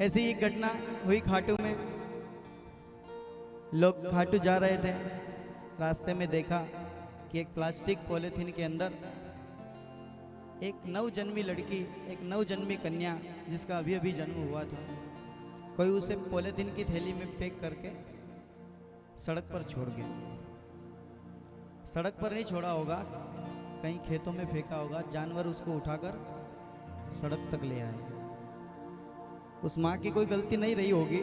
ऐसी ही घटना हुई खाटू में। लोग खाटू जा रहे थे, रास्ते में देखा कि एक प्लास्टिक पॉलीथीन के अंदर एक नवजन्मी लड़की, एक नवजन्मी कन्या जिसका अभी अभी जन्म हुआ था, कोई उसे पॉलीथीन की थैली में पैक करके सड़क पर छोड़ गया। सड़क पर नहीं छोड़ा होगा, कहीं खेतों में फेंका होगा। जानवर उसको उठाकर सड़क तक ले आए। उस माँ की कोई गलती नहीं रही होगी,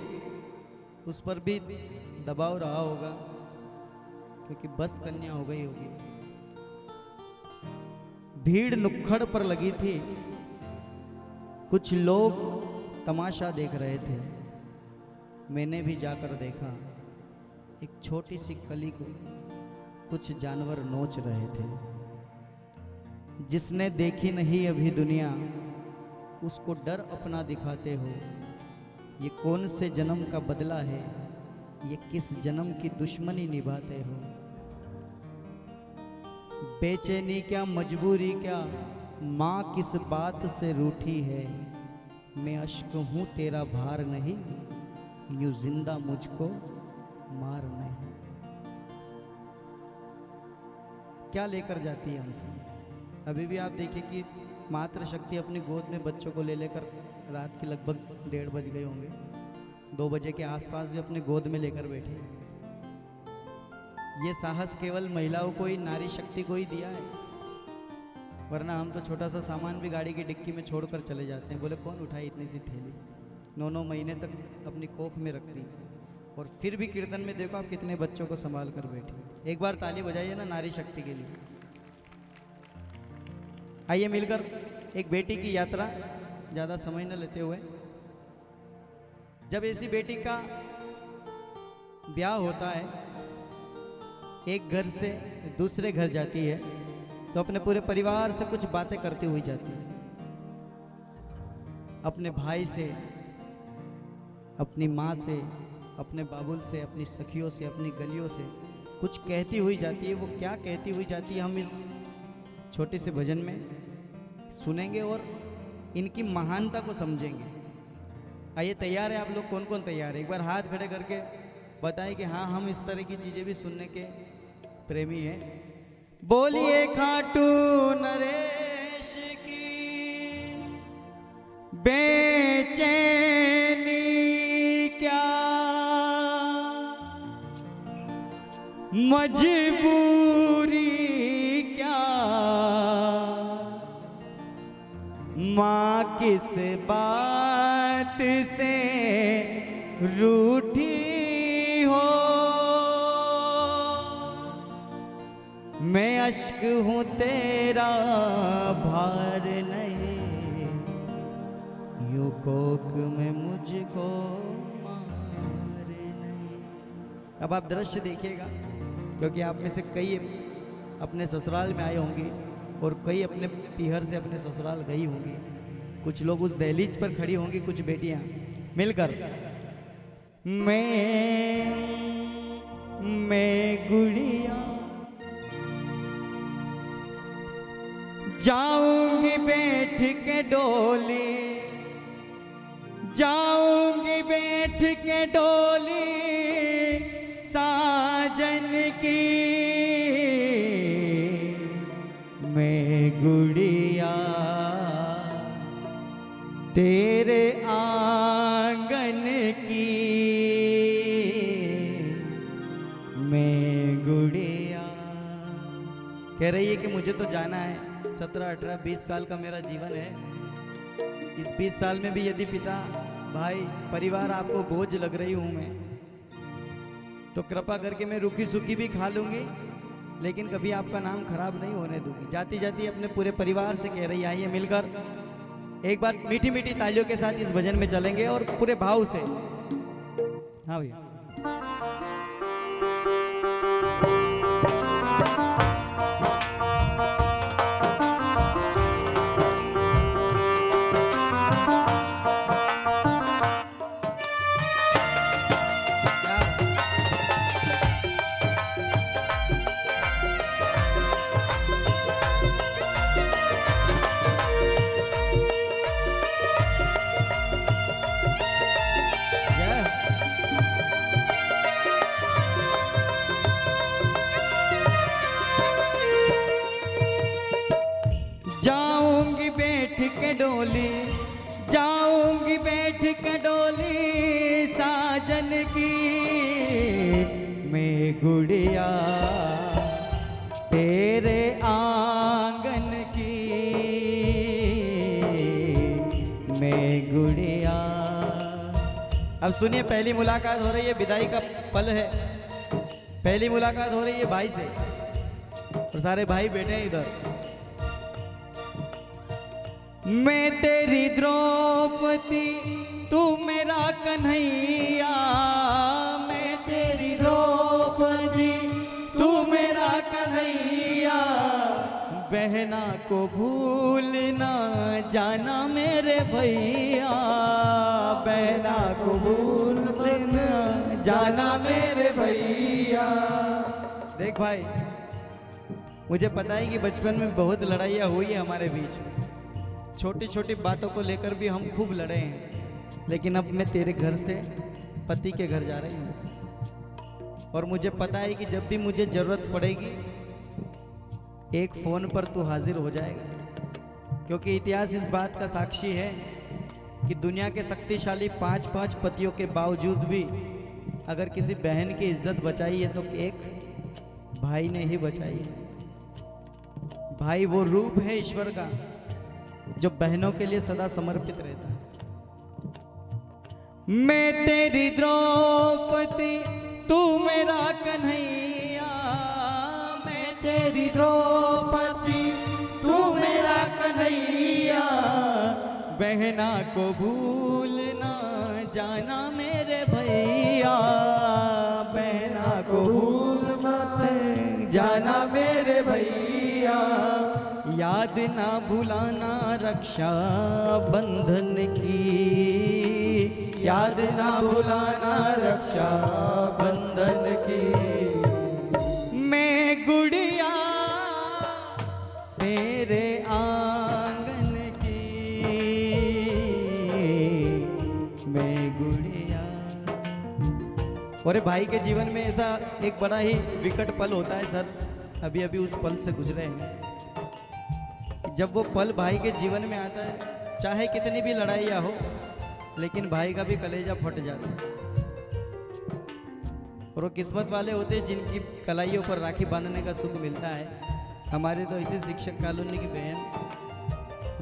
उस पर भी दबाव रहा होगा क्योंकि बस कन्या हो गई होगी। भीड़ नुक्कड़ पर लगी थी, कुछ लोग तमाशा देख रहे थे। मैंने भी जाकर देखा, एक छोटी सी कली को कुछ जानवर नोच रहे थे। जिसने देखी नहीं अभी दुनिया, उसको डर अपना दिखाते हो। ये कौन से जन्म का बदला है, ये किस जन्म की दुश्मनी निभाते हो। बेचैनी क्या, मजबूरी क्या, माँ किस बात से रूठी है। मैं अश्क हूँ तेरा भार नहीं, यूं जिंदा मुझको मार नहीं। क्या लेकर जाती है हमसे। अभी भी आप देखिए कि मातृशक्ति अपनी गोद में बच्चों को ले लेकर रात के लगभग 1:30 बज गए होंगे, 2 बजे के आसपास भी अपने गोद में लेकर बैठी है। ये साहस केवल महिलाओं को ही, नारी शक्ति को ही दिया है, वरना हम तो छोटा सा सामान भी गाड़ी की डिक्की में छोड़कर चले जाते हैं। बोले कौन उठाए इतनी सी थैली। 9-9 महीने तक अपनी कोख में रखती है, और फिर भी कीर्तन में देखो आप कितने बच्चों को संभाल कर बैठी। एक बार ताली बजाइए ना नारी शक्ति के लिए। आइए मिलकर एक बेटी की यात्रा, ज़्यादा समय न लेते हुए। जब ऐसी बेटी का ब्याह होता है, एक घर से दूसरे घर जाती है, तो अपने पूरे परिवार से कुछ बातें करती हुई जाती है। अपने भाई से, अपनी माँ से, अपने बाबुल से, अपनी सखियों से, अपनी गलियों से कुछ कहती हुई जाती है। वो क्या कहती हुई जाती है, हम इस छोटे से भजन में सुनेंगे और इनकी महानता को समझेंगे। आइए, तैयार है आप लोग? कौन कौन तैयार है? एक बार हाथ खड़े करके बताएं कि हाँ, हम इस तरह की चीजें भी सुनने के प्रेमी हैं। बोलिए खाटू नरेश की। बेचैनी क्या, मजबूरी क्या, माँ किस बात से रूठी हो। मैं अश्क हूँ तेरा भार नहीं, यूं कोक में मुझको मार नहीं। अब आप दृश्य देखिएगा, क्योंकि आप में से कई अपने ससुराल में आए होंगे और कई अपने पीहर से अपने ससुराल गई होंगी। कुछ लोग उस दहलीज पर खड़ी होंगी, कुछ बेटियां मिलकर। मैं गुड़िया जाऊंगी बैठ के डोली, जाऊंगी बैठ के डोली साजन की। मैं गुड़िया तेरे आंगन की, मैं गुड़िया। कह रही है कि मुझे तो जाना है, 17, 18, 20 साल का मेरा जीवन है। इस 20 साल में भी यदि पिता, भाई, परिवार आपको बोझ लग रही हूं मैं, तो कृपा करके मैं रूखी सूखी भी खा लूंगी, लेकिन कभी आपका नाम खराब नहीं होने दूंगी। जाती जाती अपने पूरे परिवार से कह रही, आइए मिलकर एक बार मीठी मीठी तालियों के साथ इस भजन में चलेंगे और पूरे भाव से। हाँ भैया। बैठ के डोली साजन की, मैं गुड़िया तेरे आंगन की, मैं गुड़िया। अब सुनिए, पहली मुलाकात हो रही है, विदाई का पल है, पहली मुलाकात हो रही है भाई से, और सारे भाई बैठे हैं इधर। मैं तेरी द्रौपदी तू मेरा कन्हैया, मैं तेरी द्रौपदी तू मेरा कन्हैया, बहना को भूलना जाना मेरे भैया, बहना को भूलना जाना मेरे भैया। देख भाई, मुझे पता है कि बचपन में बहुत लड़ाइयाँ हुई है हमारे बीच, छोटी छोटी बातों को लेकर भी हम खूब लड़े हैं, लेकिन अब मैं तेरे घर से पति के घर जा रही हूँ, और मुझे पता है कि जब भी मुझे ज़रूरत पड़ेगी एक फ़ोन पर तू हाजिर हो जाएगा, क्योंकि इतिहास इस बात का साक्षी है कि दुनिया के शक्तिशाली 5-5 पतियों के बावजूद भी अगर किसी बहन की इज्जत बचाई है तो एक भाई ने ही बचाई है। भाई वो रूप है ईश्वर का जो बहनों के लिए सदा समर्पित रहता है। मैं तेरी द्रौपदी तू मेरा कन्हैया, मैं तेरी द्रौपदी तू मेरा कन्हैया, बहना को भूलना जाना मेरे भैया, बहना को भूल मत जाना मेरे भैया, याद ना भुलाना रक्षा बंधन की, याद ना भुलाना रक्षा बंधन की, मैं गुड़िया तेरे आंगन की, मैं गुड़िया। और भाई के जीवन में ऐसा एक बड़ा ही विकट पल होता है सर, अभी अभी उस पल से गुजरे हैं। जब वो पल भाई के जीवन में आता है, चाहे कितनी भी लड़ाइयाँ हो, लेकिन भाई का भी कलेजा फट जाता है, और वो किस्मत वाले होते हैं जिनकी कलाइयों पर राखी बांधने का सुख मिलता है। हमारे तो इसी शिक्षक कॉलोनी की बहन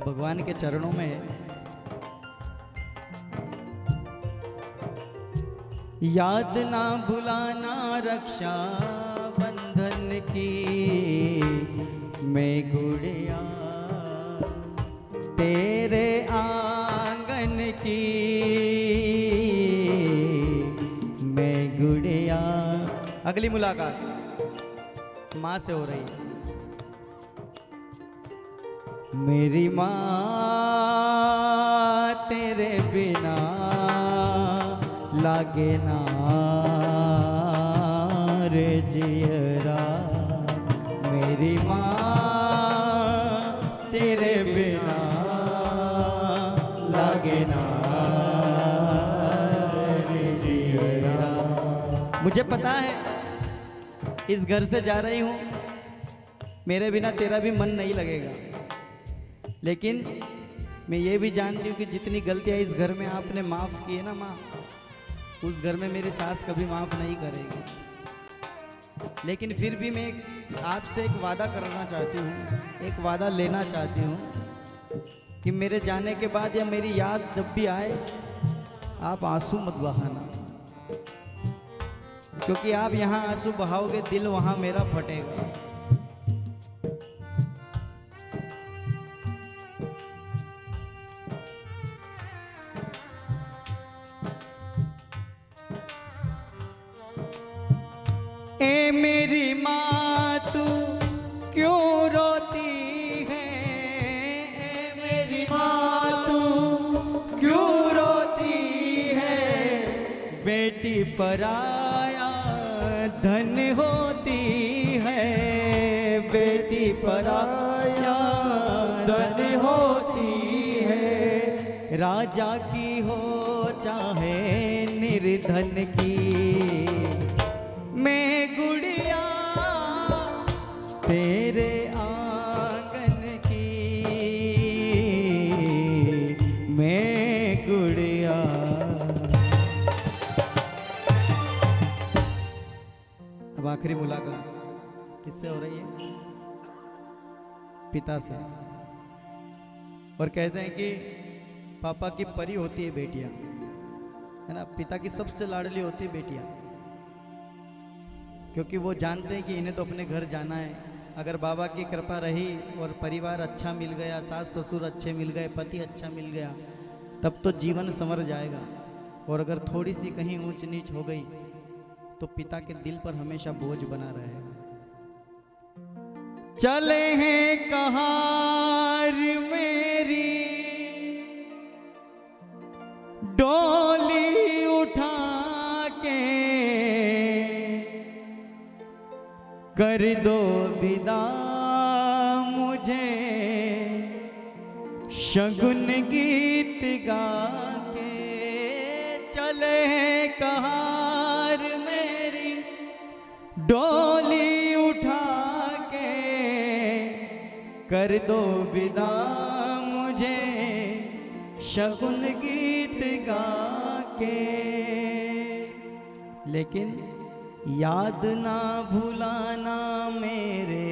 भगवान के चरणों में है। याद ना भुलाना रक्षा बंधन की, मैं गुड़िया तेरे आंगन की, मैं गुड़िया। अगली मुलाकात माँ से हो रही है। मेरी माँ तेरे बिना लागे ना रे जियरा, मेरी माँ तेरे बिना लागे ना रे जियरा। मुझे पता है इस घर से जा रही हूँ, मेरे बिना तेरा भी मन नहीं लगेगा, लेकिन मैं ये भी जानती हूँ कि जितनी गलतियाँ इस घर में आपने माफ़ की है ना माँ, उस घर में मेरी सास कभी माफ़ नहीं करेगी। लेकिन फिर भी मैं आपसे एक वादा करना चाहती हूँ, एक वादा लेना चाहती हूँ कि मेरे जाने के बाद या मेरी याद जब भी आए आप आंसू मत बहाना, क्योंकि आप यहाँ आंसू बहाओगे दिल वहाँ मेरा फटेगा। ए मेरी माँ तू क्यों रोती है, ए मेरी माँ तू क्यों रोती है, बेटी पराया धन होती है, बेटी पराया धन होती है, राजा की हो चाहे निर्धन की, मैं गुड़िया तेरे आंगन की, मैं गुड़िया अब आखिरी मुलाकात किससे हो रही है? पिता से। और कहते हैं कि पापा की परी होती है बेटियां, है ना। पिता की सबसे लाडली होती है बेटियां, क्योंकि वो जानते हैं कि इन्हें तो अपने घर जाना है। अगर बाबा की कृपा रही और परिवार अच्छा मिल गया, सास ससुर अच्छे मिल गए, पति अच्छा मिल गया, तब तो जीवन संवर जाएगा। और अगर थोड़ी सी कहीं ऊंच नीच हो गई तो पिता के दिल पर हमेशा बोझ बना रहेगा। चले हैं कहार मेरी डोली उठा के, कर दो विदा मुझे शगुन गीत गा के। चले हैं कहार मेरी डोली उठा के, कर दो विदा मुझे शगुन गीत गा के। लेकिन याद ना भुलाना मेरे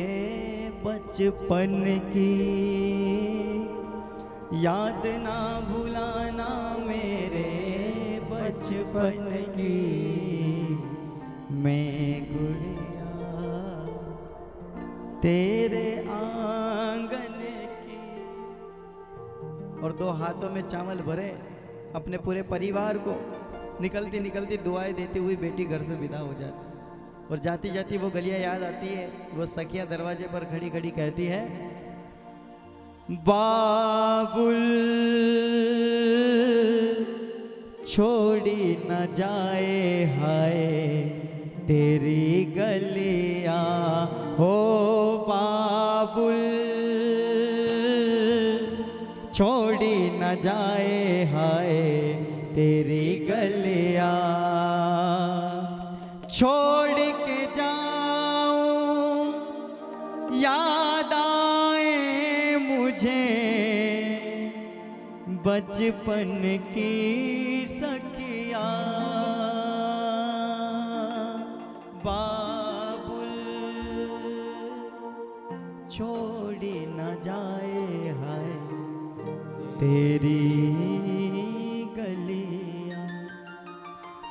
बचपन की, याद ना भुलाना मेरे बचपन की। मैं गुड़िया तेरे आंगन की। और दो हाथों में चावल भरे अपने पूरे परिवार को निकलती निकलती दुआएं देती हुई बेटी घर से विदा हो जाती। और जाती जाती वो गलियां याद आती है। वो सखिया दरवाजे पर खड़ी खड़ी कहती है, बाबुल छोड़ी न जाए हाय तेरी गलियां, हो बाबुल छोड़ी न जाए हाय तेरी गलियां। छोड़ के जाऊं याद आए मुझे बचपन की सखिया। बाबुल छोड़ी न जाए हाय तेरी गलियां।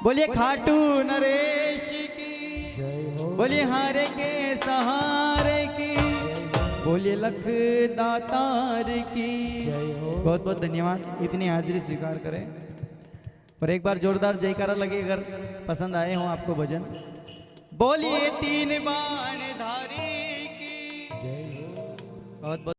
बोलिए खाटू नरेश की, बोलिए हारे के सहारे की, बोलिए लख दातार की। बहुत बहुत धन्यवाद, इतनी हाजिरी स्वीकार करें। और एक बार जोरदार जयकारा लगे अगर पसंद आए हों आपको भजन। बोलिए तीन बाण धारी की। बहुत बहुत